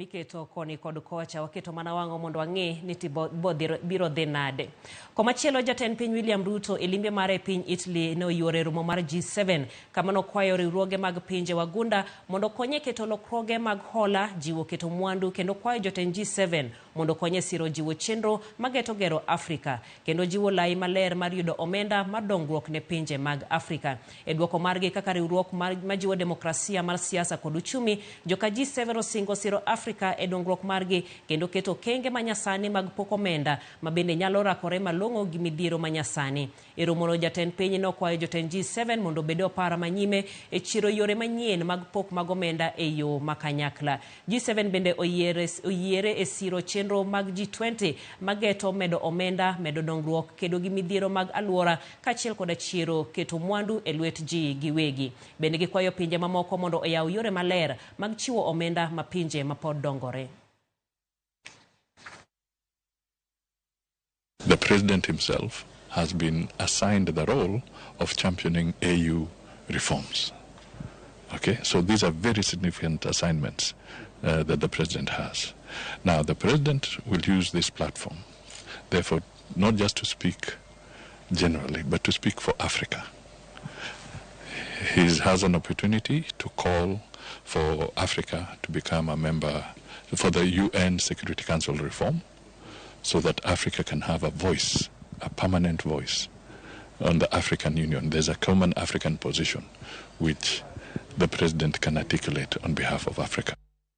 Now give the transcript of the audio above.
Iketo koni kod kocha waketo mana wango mondo wang'e ni biro dhi nade. Komachielo jatend piny William Ruto e limbe mare piny Italy ne oyuore romo mar G7 kama nokwayo riwruoge mag pinje wagunda mondo konye keto lokruoge mag hola, jiwo keto mwandu kendo kwayo jotend G7 mondo konye siro jiwo chenro mageto gero Afrika kendo jiwo lai maler mar yudo omenda mar dongruok ne pinje mag Afrika. E duoko margi kaka riwruok majiwo demokrasia mar siasa kod uchumi, joka G7 osingo siro Afrika e dongruok margi kendo keto kenge manyasani mag poko omenda mabende nyalo rakore malong'o gi midhiero manyasani. E romono jatend piny nokwayo jotend G7 mondo bedo para manyime e chiro yore manyien mag pok mag omenda e yo makanyakla. G7 bende oyiere e siro chenro mag G20 mageto medo omenda, medo dongruok kedo gi midhiero mag alwora kachiel kod chiro keto mwandu e lwet ji giwegi. Bende gikwayo pinje mamoko mondo oyaw yore maler mag chiwo omenda ma pinje mapod dongore. The president himself has been assigned the role of championing AU reforms. Okay, so these are very significant assignments that the president has. Now, the president will use this platform, therefore, not just to speak generally, but to speak for Africa. He has an opportunity to call for Africa to become a member for the UN Security Council reform so that Africa can have a voice, a permanent voice on the African Union. There's a common African position which the president can articulate on behalf of Africa.